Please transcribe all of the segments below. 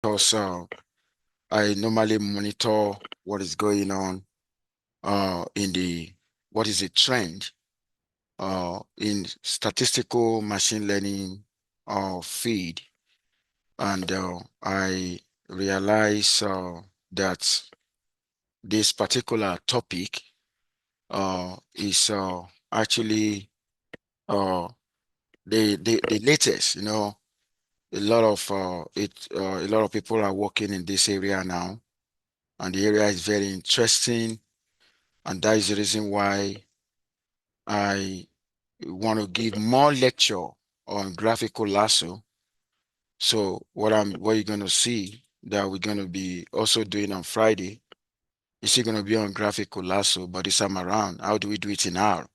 because I normally monitor what is going on in what is the trend in statistical machine learning field. And I realize that this particular topic is actually uh, the latest. A lot of people are working in this area now, and the area is very interesting, and that is the reason why I want to give more lecture on graphical lasso. So what you're going to see that we're going to be also doing on Friday is still going to be on graphical lasso, but this time around, how do we do it in R?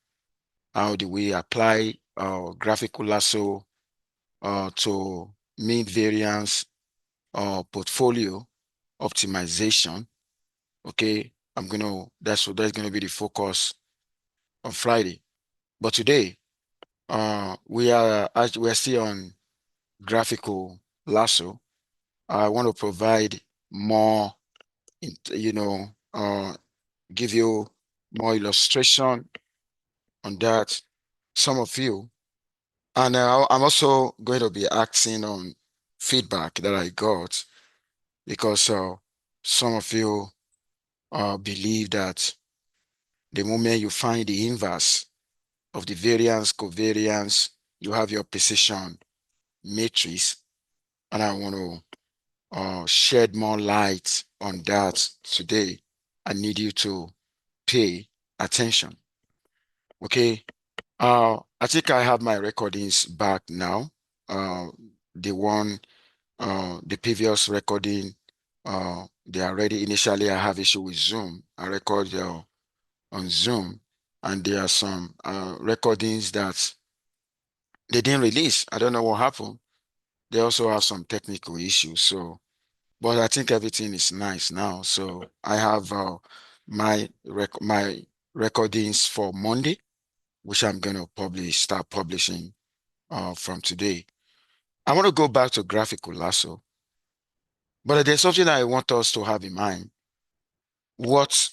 How do we apply graphical lasso to mean variance portfolio optimization? Okay, that's going to be the focus on Friday. But today, we are still on graphical lasso. I want to provide more, you know, give you more illustration on that. Some of you, and I'm also going to be acting on feedback that I got because some of you believe that the moment you find the inverse of the variance, covariance, you have your precision matrix, and I want to shed more light on that today. I need you to pay attention. Okay. I think I have my recordings back now. The one, the previous recording, they are ready. Initially, I have issue with Zoom. I record on Zoom, and there are some recordings that they didn't release. I don't know what happened. They also have some technical issues. So, but I think everything is nice now. So I have my recordings for Monday, which I'm going to probably start publishing from today. I want to go back to graphical lasso, but there's something I want us to have in mind. What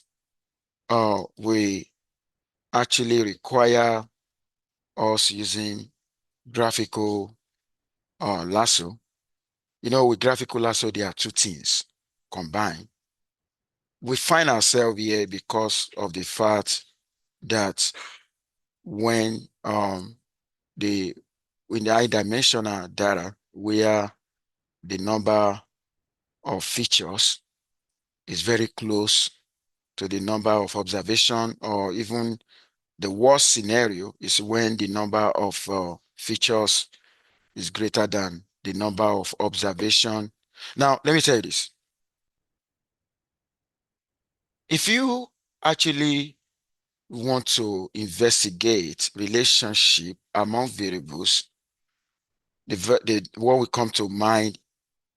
we actually require us using graphical lasso. With graphical lasso, there are two things combined. We find ourselves here because of the fact that when the in the high dimensional data, where the number of features is very close to the number of observation, or even the worst scenario is when the number of features is greater than the number of observation. Now, let me tell you this. If you actually want to investigate relationship among variables, what will come to mind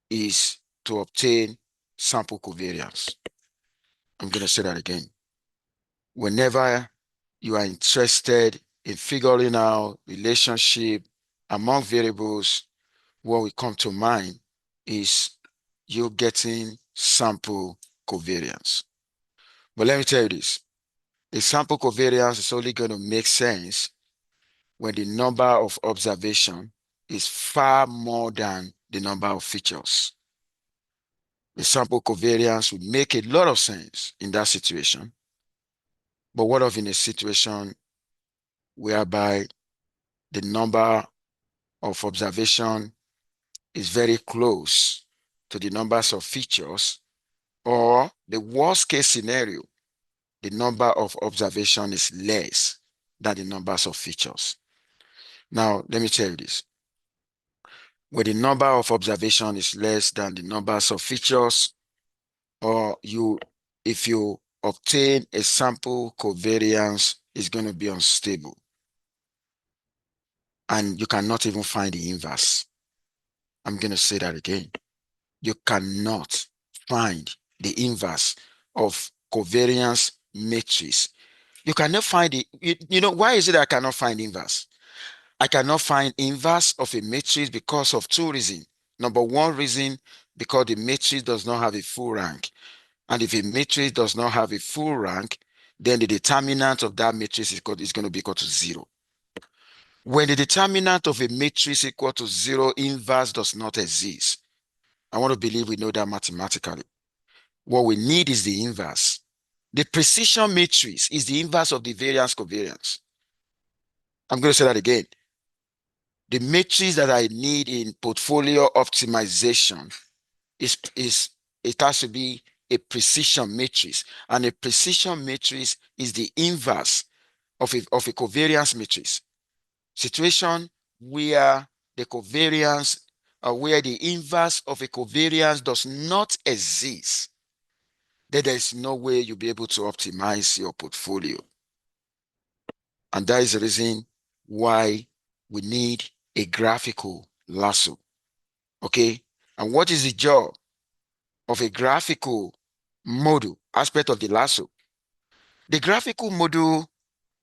is to obtain sample covariance. I'm going to say that again. Whenever you are interested in figuring out relationship among variables, what will come to mind is you getting sample covariance. But let me tell you this. A sample covariance is only going to make sense when the number of observation is far more than the number of features. The sample covariance would make a lot of sense in that situation. But what of in a situation whereby the number of observation is very close to the numbers of features, or the worst case scenario, the number of observation is less than the numbers of features. Now, let me tell you this. When the number of observation is less than the numbers of features, or if you obtain a sample covariance, is going to be unstable. And you cannot even find the inverse. I'm going to say that again. You cannot find the inverse of covariance matrix. You cannot find it. Why is it that I cannot find inverse? I cannot find inverse of a matrix because of two reasons. Number one reason, because the matrix does not have a full rank. And if a matrix does not have a full rank, then the determinant of that matrix is going to be equal to 0. When the determinant of a matrix equal to 0, inverse does not exist. I want to believe we know that mathematically. What we need is the inverse. The precision matrix is the inverse of the variance covariance. I'm going to say that again. The matrix that I need in portfolio optimization is it has to be a precision matrix, and a precision matrix is the inverse of a covariance matrix. Situation where the covariance where the inverse of a covariance does not exist, then there is no way you'll be able to optimize your portfolio. And that is the reason why we need a graphical lasso. Okay? And what is the job of a graphical model aspect of the lasso? The graphical model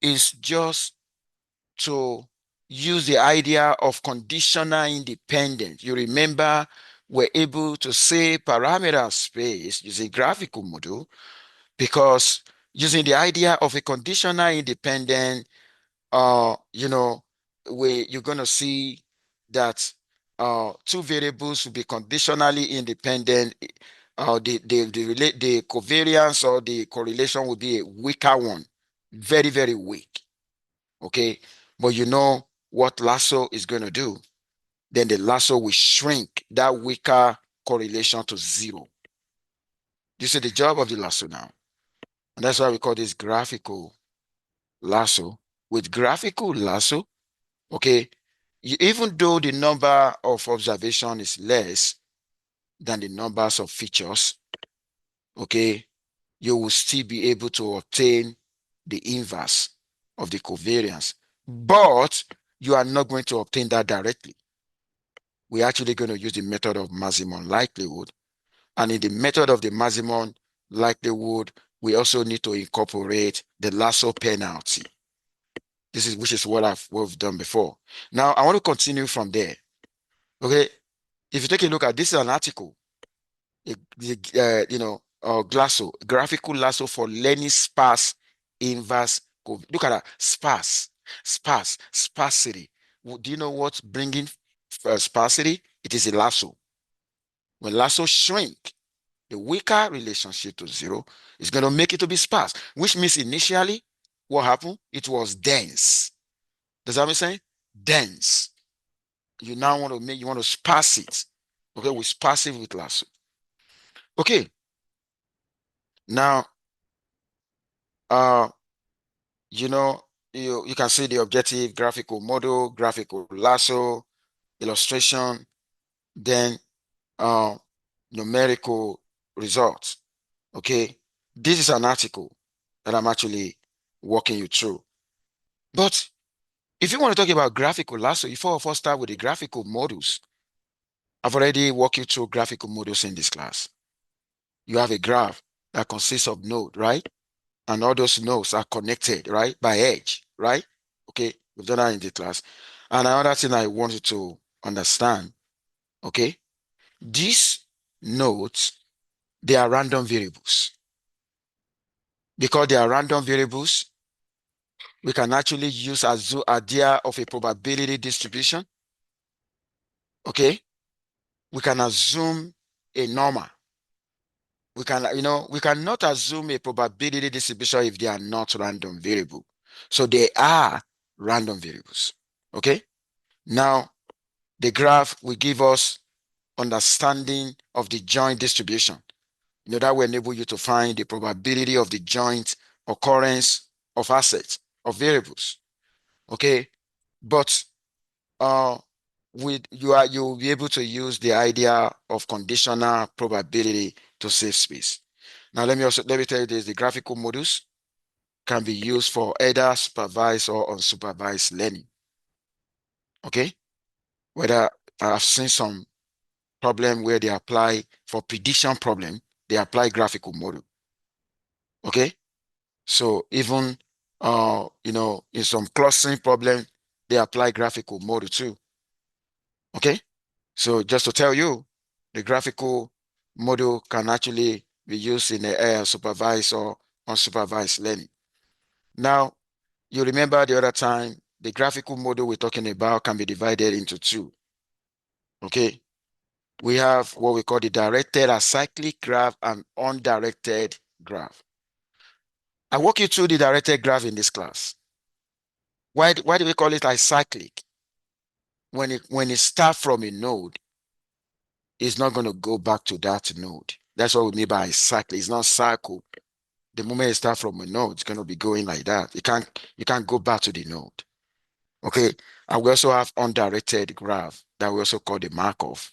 is just to use the idea of conditional independence. You remember we're able to say parameter space using graphical model because using the idea of a conditional independent, you're going to see that two variables will be conditionally independent. The covariance or the correlation will be a weaker one, very, very weak. Okay, but you know what lasso is going to do? Then the lasso will shrink that weaker correlation to 0. This is the job of the lasso now. And that's why we call this graphical lasso. With graphical lasso, okay, even though the number of observation is less than the numbers of features, okay, you will still be able to obtain the inverse of the covariance, but you are not going to obtain that directly. We're actually going to use the method of maximum likelihood. And in the method of the maximum likelihood, we also need to incorporate the lasso penalty. Which is what we've done before. Now, I want to continue from there. Okay, if you take a look at this is an article, graphical lasso for learning sparse inverse. Look at that, sparsity. Do you know what's bringing sparsity? It is a lasso. When lasso shrink, the weaker relationship to 0 is going to make it to be sparse, which means initially what happened? It was dense. Does that make sense? Dense. You now want to sparse it. Okay, we sparse it with lasso. Okay. Now, you can see the objective, graphical model, graphical lasso, illustration, then numerical results. Okay, this is an article that I'm actually walking you through. But if you want to talk about graphical lasso, before I first start with the graphical models, I've already walked you through graphical models in this class. You have a graph that consists of nodes, right? And all those nodes are connected, right, by edge, right? Okay, we've done that in the class. And another thing I want you to understand, okay, these nodes, they are random variables. Because they are random variables, we can actually use idea of a probability distribution. Okay, we can assume a normal. We cannot assume a probability distribution if they are not random variable. So they are random variables. Okay. Now, the graph will give us understanding of the joint distribution. That will enable you to find the probability of the joint occurrence of assets, of variables. Okay. But you'll be able to use the idea of conditional probability to save space. Now, let me tell you this: the graphical models can be used for either supervised or unsupervised learning. Okay, whether I've seen some problem where they apply for prediction problem, they apply graphical model. Okay, so even in some clustering problem, they apply graphical model too. Okay, so just to tell you, The graphical model can actually be used in a supervised or unsupervised learning. Now, you remember the other time, the graphical model we're talking about can be divided into two. Okay. We have what we call the directed acyclic graph and undirected graph. I walk you through the directed graph in this class. Why do we call it acyclic? When it starts from a node, it's not going to go back to that node. That's what we mean by acyclic. It's not cycle. The moment it starts from a node, it's going to be going like that. You can't go back to the node. Okay. And we also have undirected graph that we also call the Markov.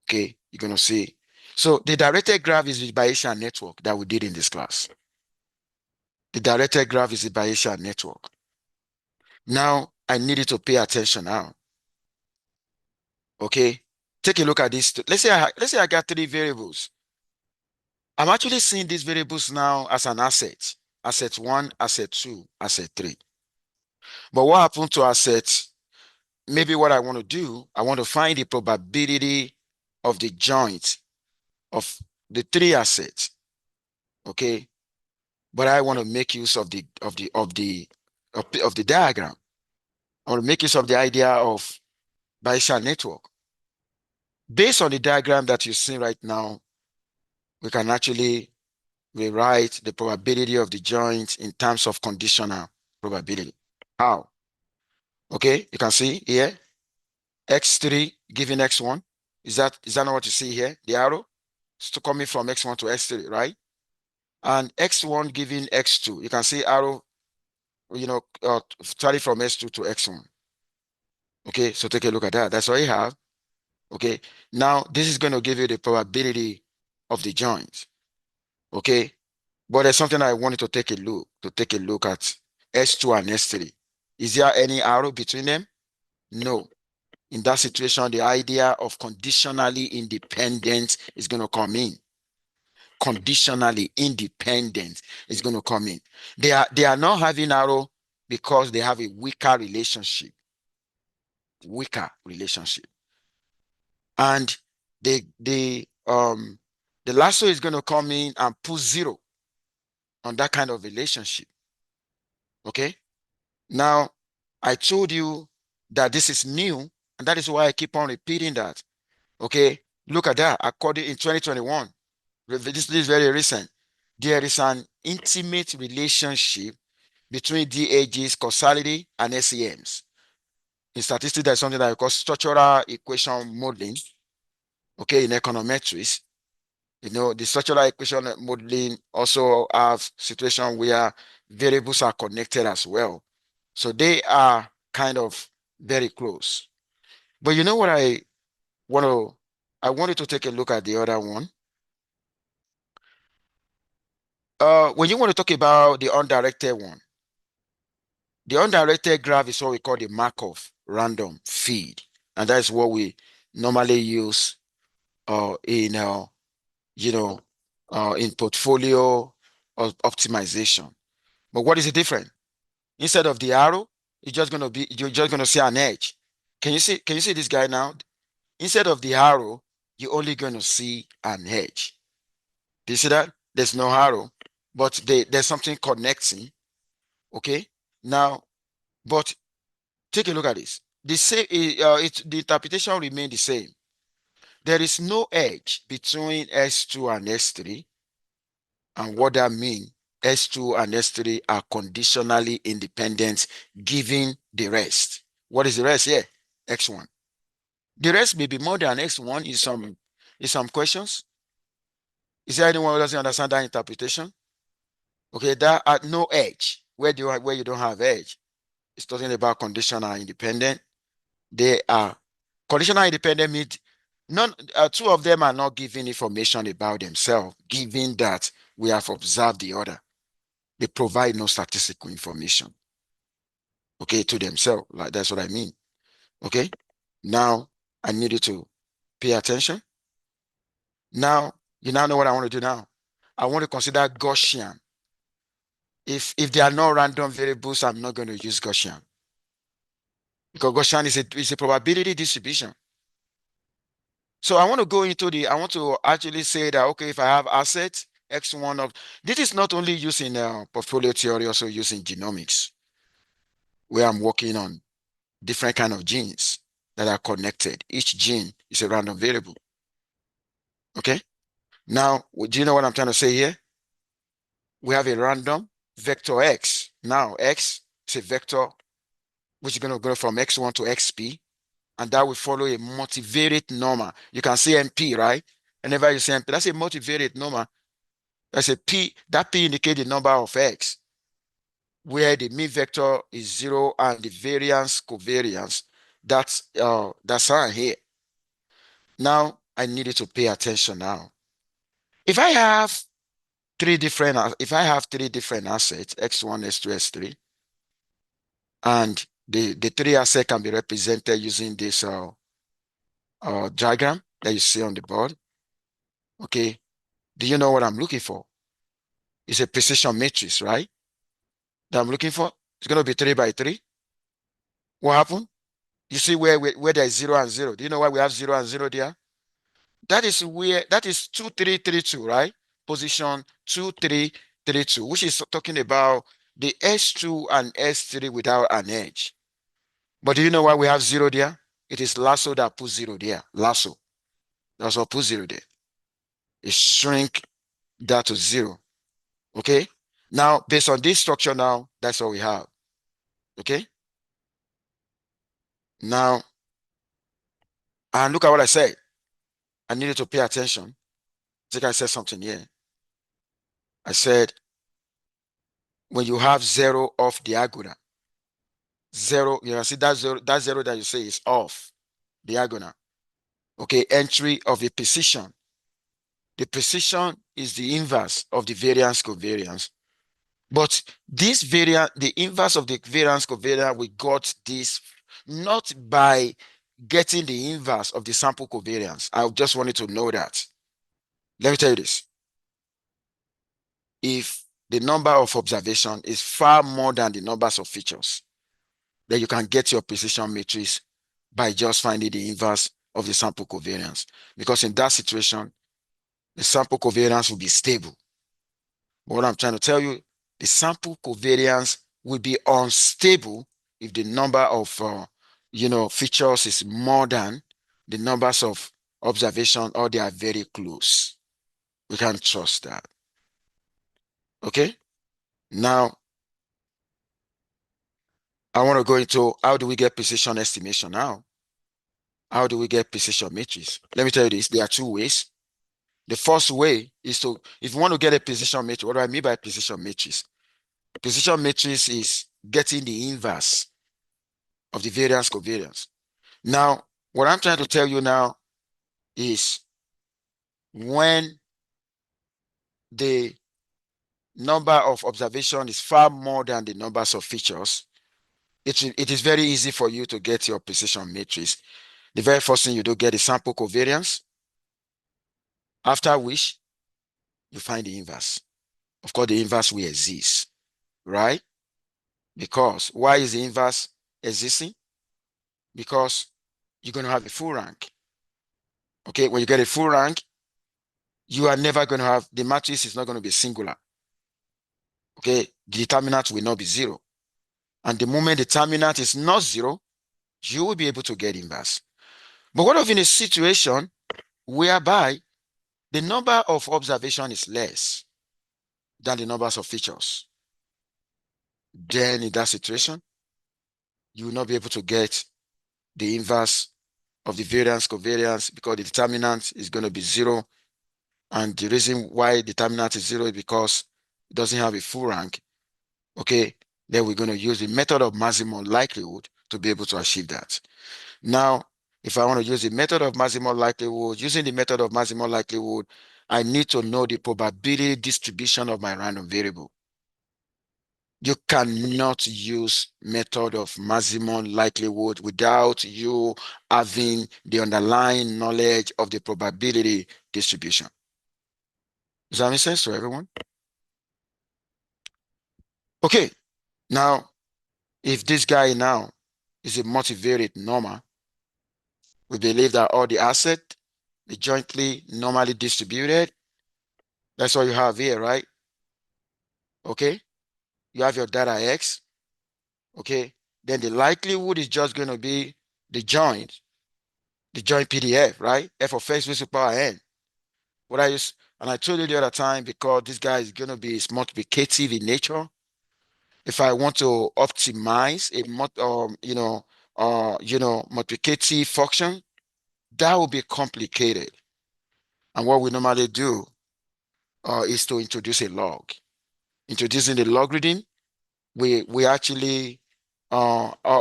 Okay, you're going to see. So the directed graph is the Bayesian network that we did in this class. The directed graph is the Bayesian network. Now, I need you to pay attention now. Okay, take a look at this. Let's say I got three variables. I'm actually seeing these variables now as an asset. Asset 1, asset 2, asset 3. But what happened to assets? Maybe what I want to do, I want to find the probability of the joint of the three assets. Okay, but I want to make use of the diagram. I want to make use of the idea of Bayesian network. Based on the diagram that you see right now, we can actually rewrite the probability of the joint in terms of conditional probability. How? Okay, you can see here, x3 given x1. Is that not what you see here? The arrow? It's coming from x1 to x3, right? And x1 given x2. You can see arrow, starting from x2 to x1. Okay, so take a look at that. That's all you have. Okay, now this is going to give you the probability of the joint. Okay, but there's something I wanted to take a look at S2 and S3. Is there any arrow between them? No. In that situation, the idea of conditionally independent is going to come in. Conditionally independent is going to come in. They are not having arrow because they have a weaker relationship. And the lasso is going to come in and put 0 on that kind of relationship. Okay. Now, I told you that this is new, and that is why I keep on repeating that. Okay. Look at that. According in 2021, this is very recent. There is an intimate relationship between DAGs, causality, and SEMs. In statistics, there's something that we call structural equation modeling. Okay, in econometrics. The structural equation modeling also have situation where variables are connected as well. So they are kind of very close. But you know what I wanted to take a look at the other one. When you want to talk about the undirected one, the undirected graph is what we call the Markov random feed. And that is what we normally use in in portfolio optimization. But what is the difference? Instead of the arrow, you're just gonna see an edge. Can you see this guy now? Instead of the arrow, you're only gonna see an edge. Do you see that? There's no arrow, but there's something connecting. Okay. Now, but take a look at this. The interpretation remains the same. There is no edge between S2 and S3. And what that means, S2 and S3 are conditionally independent given the rest. What is the rest here? X1. The rest may be more than X1 in some questions. Is there anyone who doesn't understand that interpretation? Okay, that at no edge. Where you don't have edge? It's talking about conditional independent. They are conditional independent means two of them are not giving information about themselves, given that we have observed the other. They provide no statistical information, okay, to themselves. Like that's what I mean. Okay. Now I need you to pay attention. Now you now know what I want to do now. I want to consider Gaussian. If they are not random variables, I'm not going to use Gaussian. Because Gaussian is a probability distribution. So I want to go into I want to actually say that, okay, if I have assets, X1 of, this is not only using portfolio theory, also using genomics, where I'm working on different kind of genes that are connected. Each gene is a random variable. Okay. Now, do you know what I'm trying to say here? We have a random vector X. Now, X is a vector which is going to go from X1 to XP, and that will follow a multivariate number. You can see MP, right? Whenever you see MP, that's a multivariate number. That's a P. That P indicates the number of X, where the mean vector is 0 and the variance covariance, that's sign here. Now, I needed to pay attention now. If I have if I have three different assets, X1, S2, S3, and the three assets can be represented using this diagram that you see on the board. Okay. Do you know what I'm looking for? It's a precision matrix, right? That I'm looking for. It's going to be 3 by 3. What happened? You see where there's 0 and 0. Do you know why we have 0 and 0 there? That is 2, 3, 3, 2, right? Position 2, 3, 3, 2, which is talking about the S2 and S3 without an edge. But do you know why we have 0 there? It is LASSO that puts 0 there. LASSO. That's what puts 0 there. It shrink that to 0. Okay? Now, based on this structure now, that's what we have. Okay? Now, and look at what I said. I needed to pay attention. I think I said something here. I said, when you have 0 off diagonal, 0, you know, see that 0, that you say is off diagonal. Okay, entry of a precision. The precision is the inverse of the variance covariance. But this variance, the inverse of the variance covariance, we got this not by getting the inverse of the sample covariance. I just wanted to know that. Let me tell you this. If the number of observation is far more than the numbers of features, then you can get your precision matrix by just finding the inverse of the sample covariance. Because in that situation, the sample covariance will be stable. But what I'm trying to tell you, the sample covariance will be unstable if the number of features is more than the numbers of observation, or they are very close. We can't trust that. Okay. Now, I want to go into how do we get precision estimation now? How do we get precision matrix? Let me tell you this. There are two ways. The first way is to, if you want to get a precision matrix, what do I mean by precision matrix? Precision matrix is getting the inverse of the variance covariance. Now, what I'm trying to tell you now is when the number of observation is far more than the numbers of features, it is very easy for you to get your precision matrix. The very first thing you do, get a sample covariance, after which you find the inverse. Of course, the inverse will exist, right? Because why is the inverse existing? Because you're going to have a full rank. Okay, when you get a full rank, you are never going to have, the matrix is not going to be singular. Okay, the determinant will not be 0. And the moment the determinant is not 0, you will be able to get inverse. But what if in a situation whereby the number of observation is less than the numbers of features? Then in that situation, you will not be able to get the inverse of the variance covariance, because the determinant is going to be 0. And the reason why determinant is 0 is because it doesn't have a full rank. Okay, then we're going to use the method of maximum likelihood to be able to achieve that. Now, if I want to use the method of maximum likelihood, using the method of maximum likelihood, I need to know the probability distribution of my random variable. You cannot use method of maximum likelihood without you having the underlying knowledge of the probability distribution. Does that make sense to everyone? Okay, now, if this guy now is a multivariate number, we believe that all the assets the jointly normally distributed. That's what you have here, right? Okay. You have your data X. Okay. Then the likelihood is just going to be the joint, PDF, right? F of X raised to the power n. What I use, and I told you the other time, because this guy is going to be multiplicative in nature. If I want to optimize a multiplicative function, that will be complicated. And what we normally do is to introduce a log. Introducing the logarithm, we actually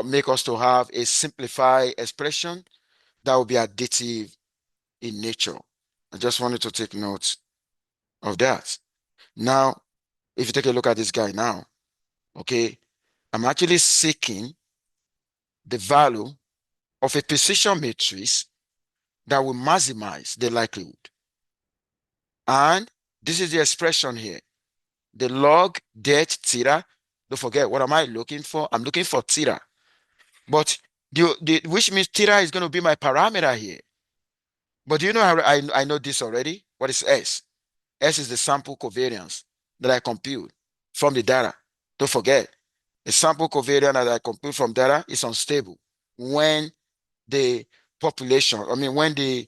make us to have a simplified expression that will be additive in nature. I just wanted to take note of that. Now, if you take a look at this guy now, okay, I'm actually seeking the value of a precision matrix that will maximize the likelihood. And this is the expression here. The log det theta. Don't forget, what am I looking for? I'm looking for theta. But which means theta is going to be my parameter here. But do you know how I know this already? What is S? S is the sample covariance that I compute from the data. Don't forget, the sample covariance that I compute from data is unstable when the population, when the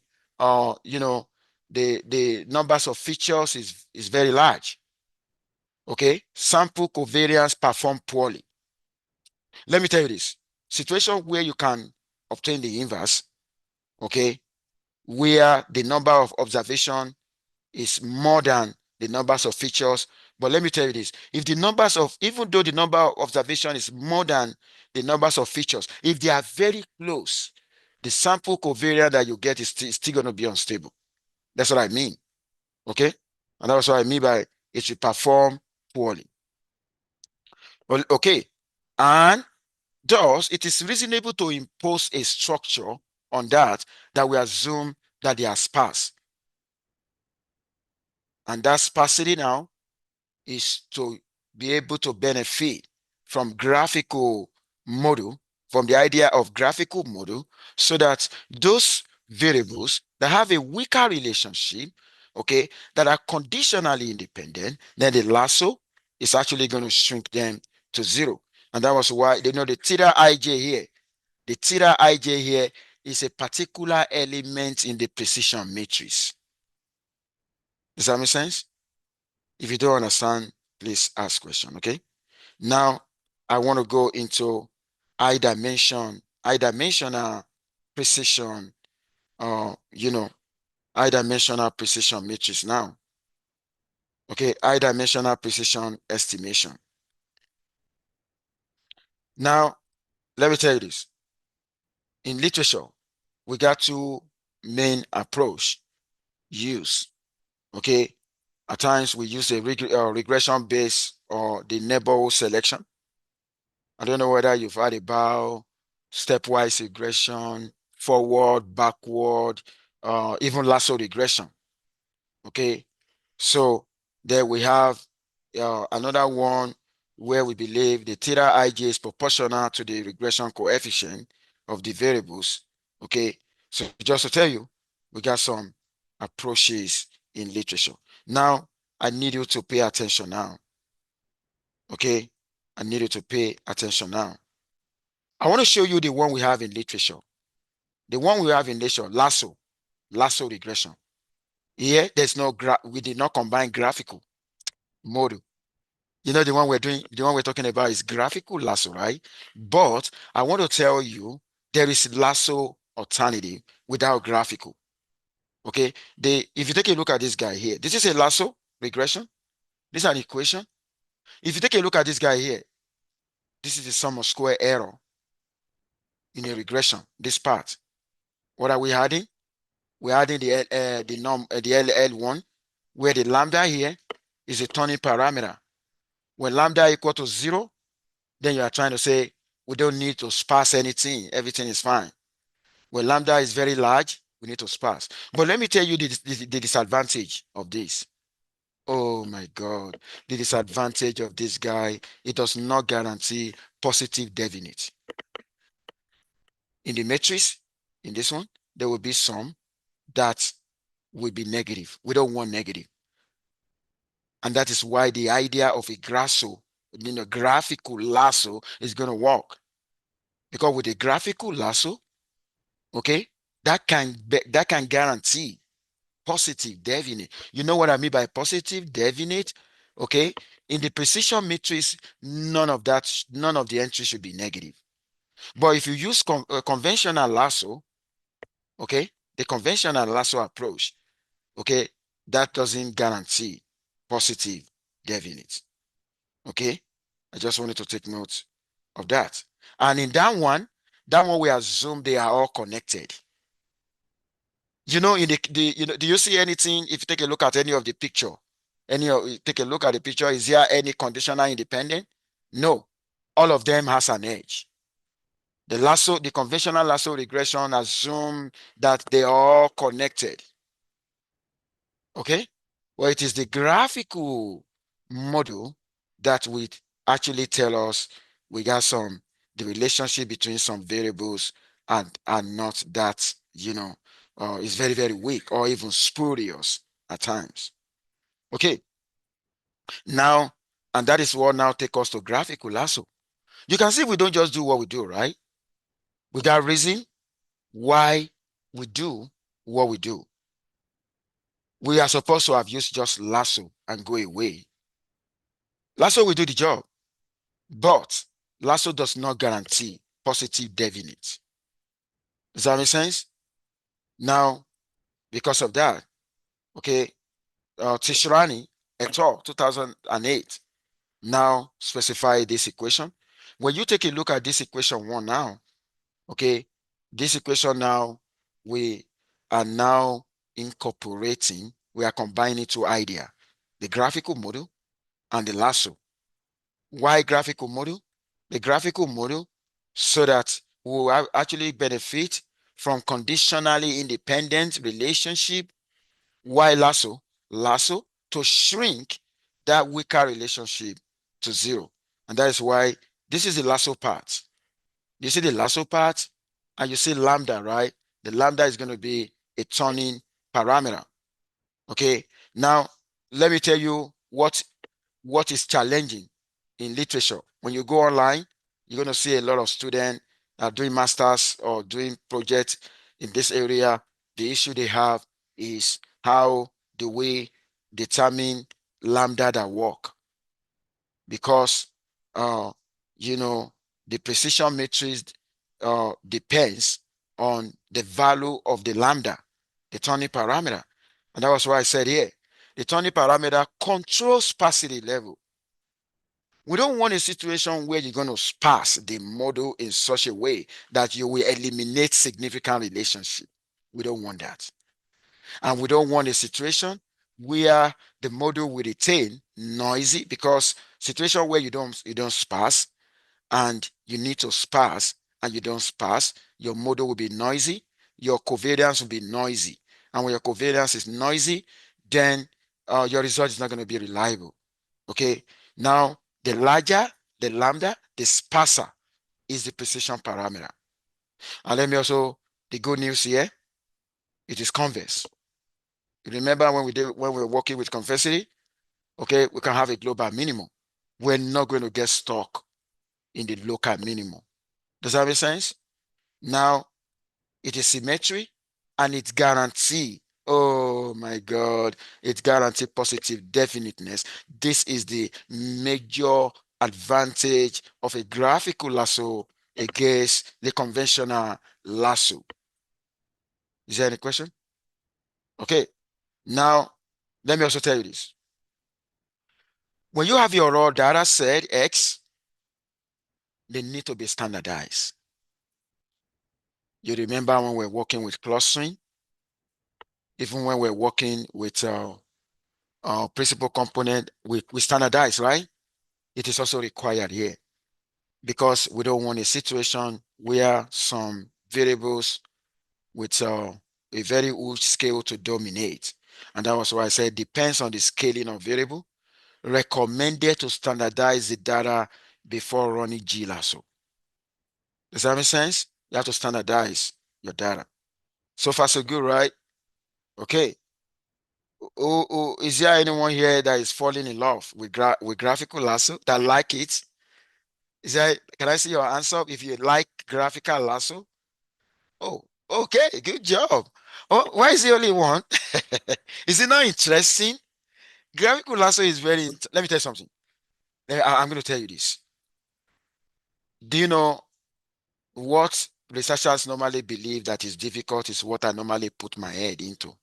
numbers of features is very large. Okay, sample covariance perform poorly. Let me tell you this situation where you can obtain the inverse, okay, where the number of observation is more than the numbers of features. But let me tell you this, if the numbers of, even though the number of observation is more than the numbers of features, if they are very close, the sample covariance that you get is still going to be unstable. That's what I mean. Okay. And that's what I mean by it should perform poorly. Well, okay. And thus, it is reasonable to impose a structure on that we assume that they are sparse. And that sparsity now is to be able to benefit from graphical model, from the idea of graphical model, so that those variables that have a weaker relationship, okay, that are conditionally independent, then the lasso is actually going to shrink them to zero. And that was why, the theta ij here, the theta ij here is a particular element in the precision matrix. Does that make sense? If you don't understand, please ask question, okay? Now, I want to go into high-dimensional precision, high-dimensional precision matrix now. Okay, high-dimensional precision estimation. Now, let me tell you this. In literature, we got two main approach use. Okay, at times we use a regression based or the neighborhood selection. I don't know whether you've heard about stepwise regression, forward, backward, even lasso regression. Okay, so there we have another one where we believe the theta ij is proportional to the regression coefficient of the variables. Okay, so just to tell you, we got some approaches in literature. Now, I need you to pay attention now. Okay, I need you to pay attention now. I want to show you the one we have in literature. The one we have in literature, lasso regression. Here, there's no we did not combine graphical model. You know, the one we're doing, the one we're talking about is graphical lasso, right? But I want to tell you there is lasso alternative without graphical. Okay. If you take a look at this guy here, this is a lasso regression. This is an equation. If you take a look at this guy here, this is the sum of square error in a regression, this part. What are we adding? We're adding the LL1, where the lambda here is a turning parameter. When lambda equal to 0, then you are trying to say we don't need to sparse anything. Everything is fine. When lambda is very large, we need to sparse. But let me tell you the disadvantage of this. Oh my God. The disadvantage of this guy, it does not guarantee positive definite. In the matrix, in this one, there will be some that will be negative. We don't want negative. And that is why the idea of a graphical lasso is going to work. Because with a graphical lasso, okay, that can guarantee positive definite. You know what I mean by positive definite? Okay, in the precision matrix, none of the entries should be negative. But if you use conventional lasso, okay, the conventional lasso approach, okay, that doesn't guarantee positive definite. Okay, I just wanted to take note of that. And in that one we assume they are all connected. You know, in do you see anything? If you take a look at any of the picture, take a look at the picture, is there any conditional independent? No, all of them has an edge. The conventional lasso regression assume that they are all connected. Okay, well, it is the graphical model that would actually tell us we got the relationship between some variables and not that, is very, very weak or even spurious at times. Okay, now, and that is what now take us to graphical lasso. You can see we don't just do what we do, right? We got reason why we do what we do. We are supposed to have used just lasso and go away. Lasso will do the job, but lasso does not guarantee positive definite. Does that make sense? Now, because of that, okay, Tishrani et al. 2008 now specify this equation. When you take a look at this equation one now, okay, this equation now, we are now incorporating, we are combining two ideas, the graphical model and the lasso. Why graphical model? The graphical model so that we will actually benefit from conditionally independent relationship. Why lasso? Lasso to shrink that weaker relationship to zero. And that is why this is the lasso part. You see the lasso part and you see lambda, right? The lambda is going to be a turning parameter. Okay. Now, let me tell you what is challenging in literature. When you go online, you're going to see a lot of students doing masters or doing projects in this area. The issue they have is how do we determine lambda that work? Because uh, you know, the precision matrix depends on the value of the lambda, the turning parameter. And that was why I said here, the turning parameter controls sparsity level. We don't want a situation where you're going to sparse the model in such a way that you will eliminate significant relationship. We don't want that. And we don't want a situation where the model will retain noisy, because situation where you don't sparse and you need to sparse and you don't sparse, your model will be noisy, your covariance will be noisy. And when your covariance is noisy, then your result is not going to be reliable. Okay. Now, the larger the lambda, the sparser is the precision parameter. And let me also, the good news here, it is converse. You remember when we were working with convexity, okay, we can have a global minimum. We're not going to get stuck in the local minimum. Does that make sense? Now, it is symmetry and it guarantee, oh my God, it guarantee positive definiteness. This is the major advantage of a graphical lasso against the conventional lasso. Is there any question? Okay, now let me also tell you this. When you have your raw data set X, they need to be standardized. You remember when we're working with clustering, even when we're working with principal component, we standardize, right? It is also required here because we don't want a situation where some variables with a very huge scale to dominate. And that was why I said depends on the scaling of variable. Recommended to standardize the data before running GLASSO. Does that make sense? You have to standardize your data. So far, so good, right? Okay. Is there anyone here that is falling in love with graphical lasso that like it? Is there, can I see your answer if you like graphical lasso? Oh, okay, good job. Oh, why is the only one? Is it not interesting? Graphical lasso is very, let me tell you something. I'm going to tell you this. Do you know what researchers normally believe that is difficult is what I normally put my head into?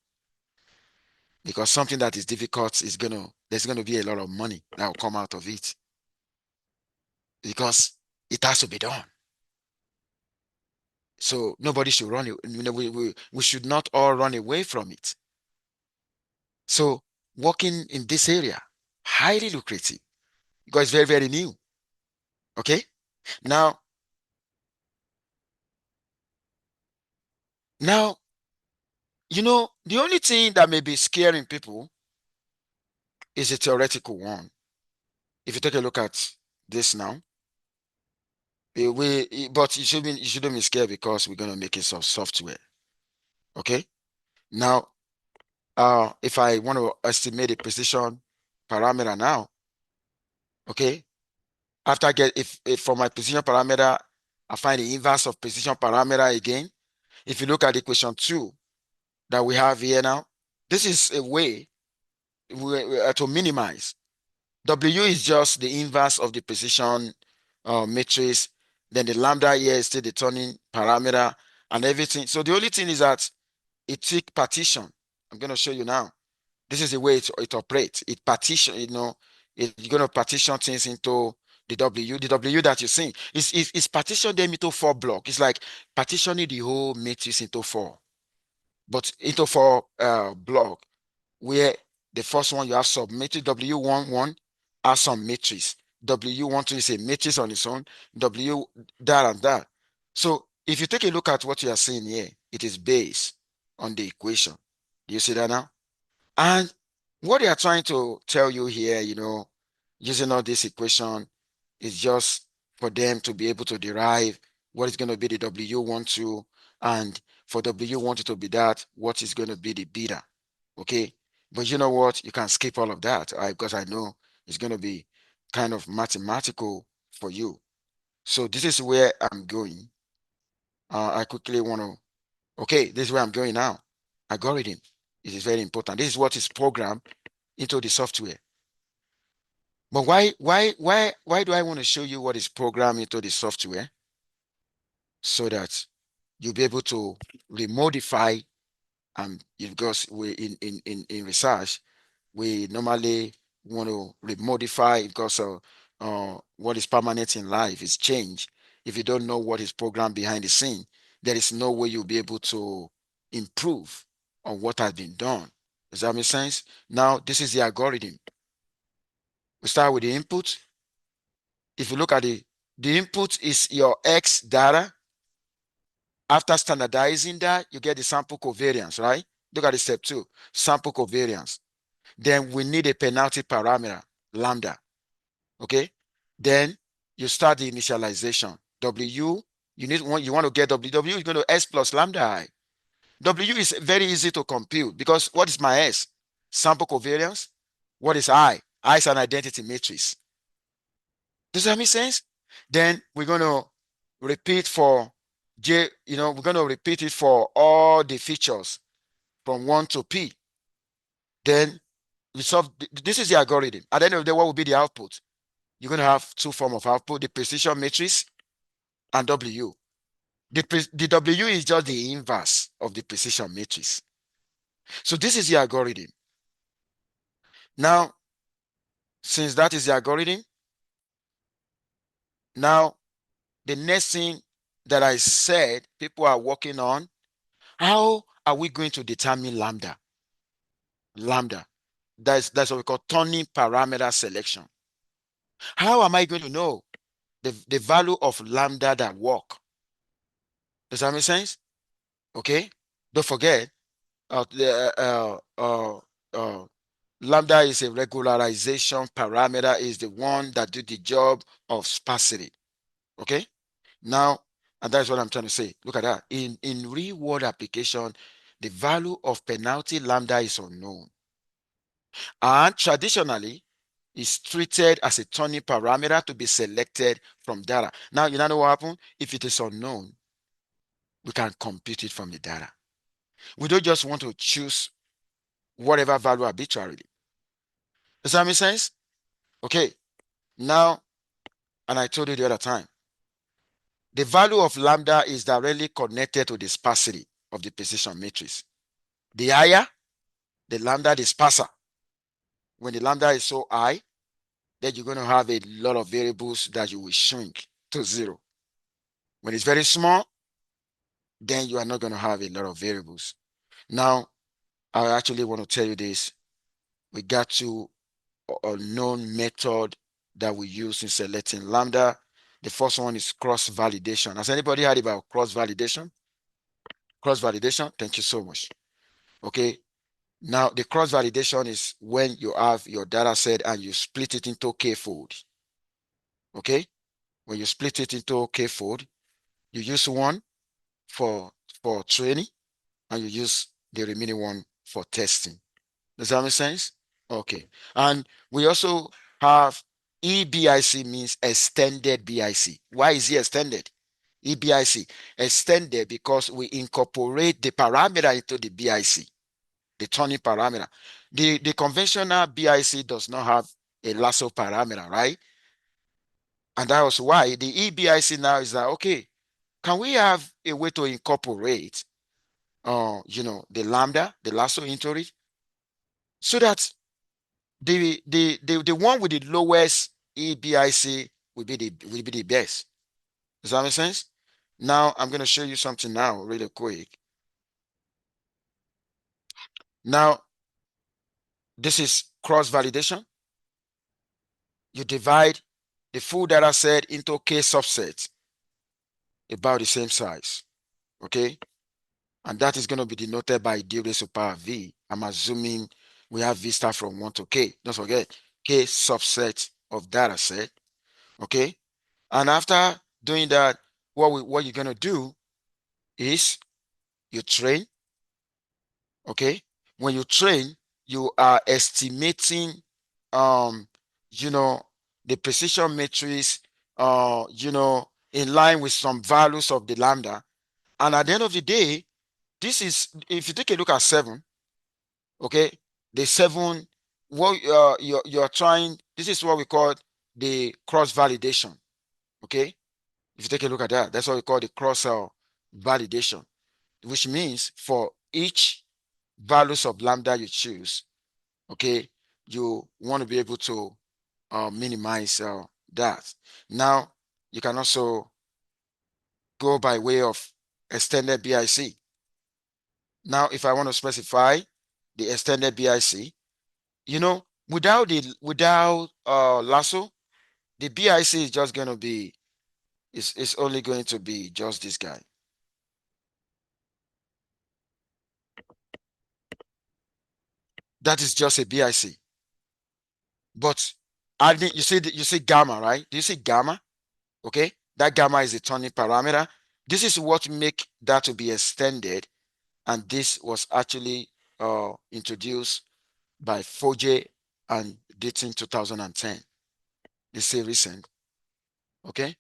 Because something that is difficult is there's gonna be a lot of money that will come out of it because it has to be done. So nobody should run it. We should not all run away from it. So working in this area, highly lucrative because it's very, very new. Okay. Now, now, the only thing that may be scaring people is a theoretical one. If you take a look at this now, but you shouldn't be scared because we're gonna make it some software. Okay. Now, if I want to estimate a precision parameter now, okay, after I get if for my precision parameter, I find the inverse of precision parameter again. If you look at equation 2 that we have here now, this is a way to minimize. W is just the inverse of the precision matrix. Then the lambda here is still the turning parameter and everything. So the only thing is that it took partition. I'm going to show you now. This is the way it operates. It partition, it's going to partition things into the W. The W that you see is partition them into 4 blocks. It's like partitioning the whole matrix into 4, but into 4 block, where the first one you have submatrix W11 has some matrix. W12 is a matrix on its own. W that and that. So if you take a look at what you are seeing here, it is based on the equation. Do you see that now? And what they are trying to tell you here, using all this equation is just for them to be able to derive what is going to be the W12, and for W12 to be that, what is going to be the beta. Okay. But you know what? You can skip all of that, because I know it's going to be kind of mathematical for you. So this is where I'm going. I quickly want to, okay, this is where I'm going now. Algorithm. It is very important. This is what is programmed into the software. But why do I want to show you what is programmed into the software? So that you'll be able to remodify, because we in research, we normally want to remodify because what is permanent in life is change. If you don't know what is programmed behind the scene, there is no way you'll be able to improve on what has been done. Does that make sense? Now, this is the algorithm. We start with the input. If you look at the input is your X data. After standardizing that, you get the sample covariance, right? Look at the step 2, sample covariance. Then we need a penalty parameter, lambda. Okay. Then you start the initialization. W, you want to get W is going to S plus lambda I. W is very easy to compute because what is my S? Sample covariance. What is I? I is an identity matrix. Does that make sense? Then we're going to repeat for J, we're going to repeat it for all the features from 1 to P. Then we solve, this is the algorithm. At the end of the day, what will be the output? You're going to have 2 forms of output, the precision matrix and W. The W is just the inverse of the precision matrix. So this is the algorithm. Now, since that is the algorithm, now the next thing that I said people are working on, how are we going to determine lambda? Lambda. That's what we call turning parameter selection. How am I going to know the value of lambda that work? Does that make sense? Okay. Don't forget, the lambda is a regularization parameter, is the one that do the job of sparsity. Okay. Now, and that's what I'm trying to say. Look at that. In real world application, the value of penalty lambda is unknown. And traditionally, is treated as a turning parameter to be selected from data. Now, you know what happens? If it is unknown, we can compute it from the data. We don't just want to choose whatever value arbitrarily. Does that make sense? Okay. Now, and I told you the other time, the value of lambda is directly connected to the sparsity of the precision matrix. The higher the lambda, the sparser. When the lambda is so high, then you're going to have a lot of variables that you will shrink to zero. When it's very small, then you are not going to have a lot of variables. Now, I actually want to tell you this. We got to a known method that we use in selecting lambda. The first one is cross-validation. Has anybody heard about cross-validation? Cross-validation, thank you so much. Okay, now the cross-validation is when you have your data set and you split it into k-fold. Okay, when you split it into k-fold, you use one for training and you use the remaining one for testing. Does that make sense? Okay. And we also have EBIC means extended BIC. Why is it extended? EBIC extended because we incorporate the parameter into the BIC, the turning parameter. The conventional BIC does not have a lasso parameter, right? And that was why the EBIC now is that, okay, can we have a way to incorporate the lambda, the lasso into it, so that the one with the lowest EBIC will be the best. Does that make sense? Now I'm going to show you something now really quick. Now this is cross validation. You divide the full data set into k subsets about the same size. Okay, and that is going to be denoted by d raised to power v. I'm assuming we have v star from 1 to k. Don't forget k subset of data set. Okay, and after doing that, what you're going to do is you train. Okay, when you train, you are estimating um you know the precision matrix in line with some values of the lambda. And at the end of the day, this is, if you take a look at 7, okay, the 7, what you're trying, this is what we call the cross validation. Okay, if you take a look at that, that's what we call the cross validation, which means for each values of lambda you choose, okay, you want to be able to minimize that. Now you can also go by way of extended BIC. Now if I want to specify the extended BIC, without lasso, the BIC is just going to be, it's only going to be just this guy. That is just a BIC. But adding, you see gamma, right? Do you see gamma? Okay, that gamma is a turning parameter. This is what make that to be extended, and this was actually introduced by Foje and dating 2010. They say recent. Okay,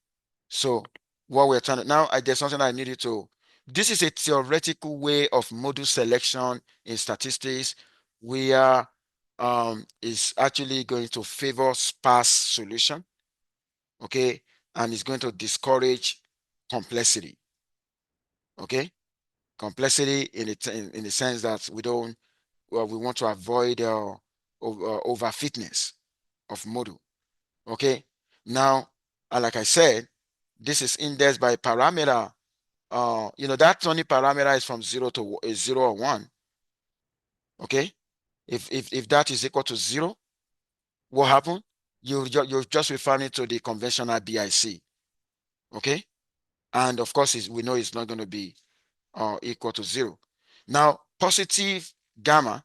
so what we're trying to now, there's something I needed to. This is a theoretical way of module selection in statistics, where is actually going to favor sparse solution. Okay, and it's going to discourage complexity. Okay, complexity in the sense that we want to avoid over fitness of model. Okay, now like I said, this is indexed by parameter. That only parameter is from 0 to 0 or 1. Okay, if that is equal to 0, what happened? You're just referring to the conventional BIC. Okay, and of course we know it's not going to be equal to 0. Now, positive gamma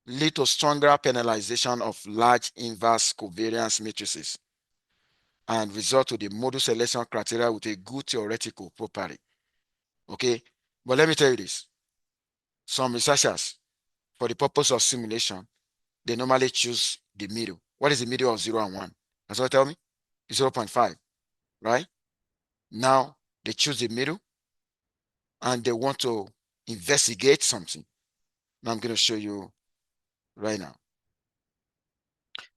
lead to stronger penalization of large inverse covariance matrices and result to the model selection criteria with a good theoretical property. Okay, but let me tell you this. Some researchers, for the purpose of simulation, they normally choose the middle. What is the middle of 0 and 1? That's what tell me? 0.5, right? Now they choose the middle and they want to investigate something. Now I'm going to show you right now.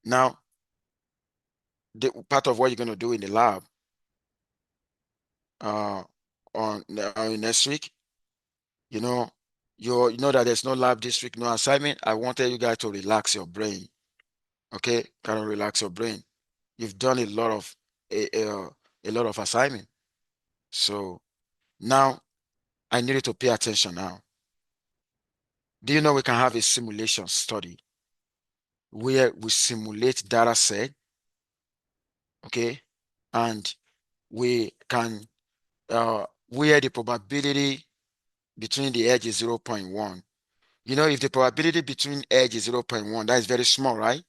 Now, the part of what you're going to do in the lab on next week, you know, you know that there's no lab this week, no assignment. I wanted you guys to relax your brain. Okay, kind of relax your brain. You've done a lot of assignment. So now I need you to pay attention now. Do you know we can have a simulation study where we simulate data set, okay, and we can where the probability between the edge is 0.1. You know, if the probability between edge is 0.1, that is very small, right?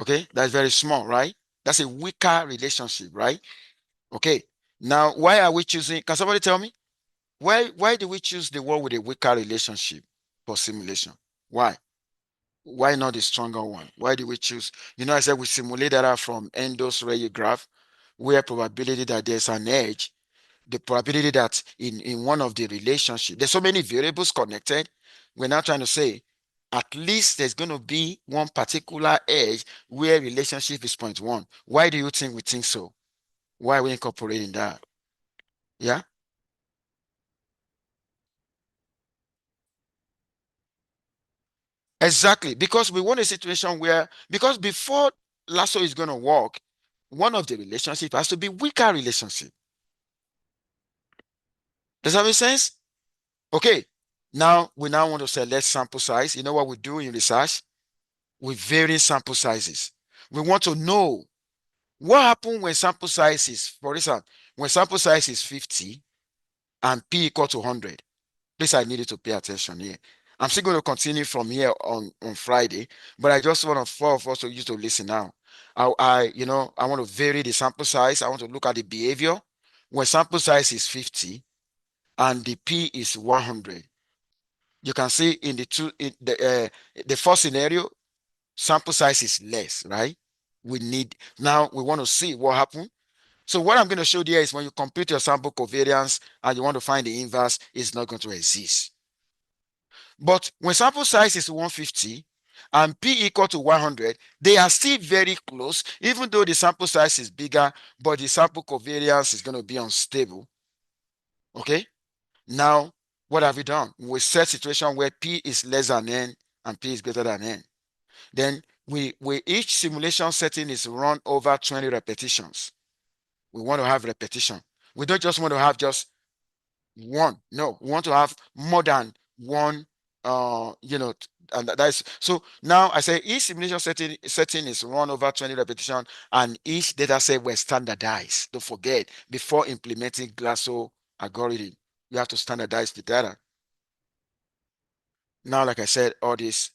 Okay, that's very small, right? That's a weaker relationship, right? Okay. Now, why are we choosing? Can somebody tell me? Why do we choose the one with a weaker relationship for simulation? Why? Why not the stronger one? Why do we choose? You know, I said we simulate data from endos radiograph, where probability that there's an edge, the probability that in one of the relationship, there's so many variables connected. We're now trying to say at least there's going to be one particular edge where relationship is zero point 0.1. Why do you think we think so? Why are we incorporating that? Yeah. Exactly, because we want a situation where, because before lasso is going to work, one of the relationship has to be weaker relationship. Does that make sense? Okay. Now we now want to select sample size. You know what we do in research? We vary sample sizes. We want to know what happens when sample size is, for instance, when sample size is 50 and p equal to 100. Please, I needed to pay attention here. I'm still going to continue from here on Friday, but I just want four of us to use to listen now. I want to vary the sample size. I want to look at the behavior. When sample size is 50 and the p is 100, you can see in the first scenario, sample size is less, right? Now we want to see what happened. So what I'm going to show you is when you compute your sample covariance and you want to find the inverse, it's not going to exist. But when sample size is 150 and p equal to 100, they are still very close, even though the sample size is bigger, but the sample covariance is going to be unstable. Okay. Now, what have we done? We set situation where p is less than n and p is greater than n. Then we each simulation setting is run over 20 repetitions. We want to have repetition. We don't just want to have just one. No, we want to have more than one. And that's so now I say each simulation setting is run over 20 repetition, and each data set was standardized. Don't forget, before implementing Glasso algorithm, you have to standardize the data. Now, like I said, all this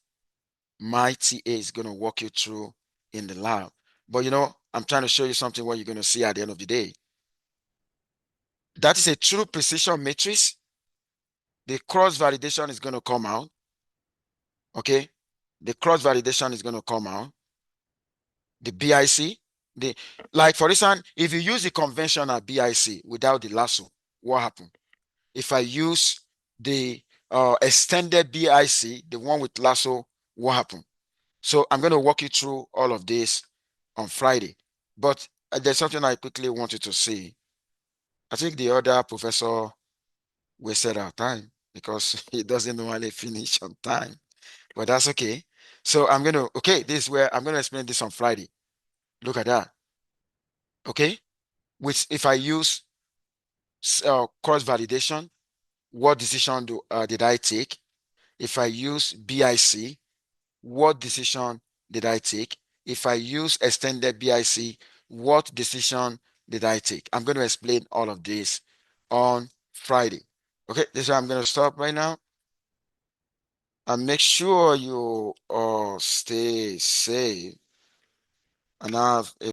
my TA is going to walk you through in the lab. But I'm trying to show you something what you're going to see at the end of the day. That is a true precision matrix. The cross validation is going to come out. Okay. The cross validation is going to come out. The BIC. Like for instance, if you use the conventional BIC without the lasso, what happened? If I use the extended BIC, the one with lasso, what happened? So I'm going to walk you through all of this on Friday. But there's something I quickly wanted to say. I think the other professor wasted our time because he doesn't normally finish on time, but that's okay. So okay, this is where I'm going to explain this on Friday. Look at that. Okay. Which if I use cross validation, what decision did I take? If I use BIC, what decision did I take? If I use extended BIC, what decision did I take? I'm going to explain all of this on Friday. Okay, this is where I'm going to stop right now. And make sure you stay safe and have a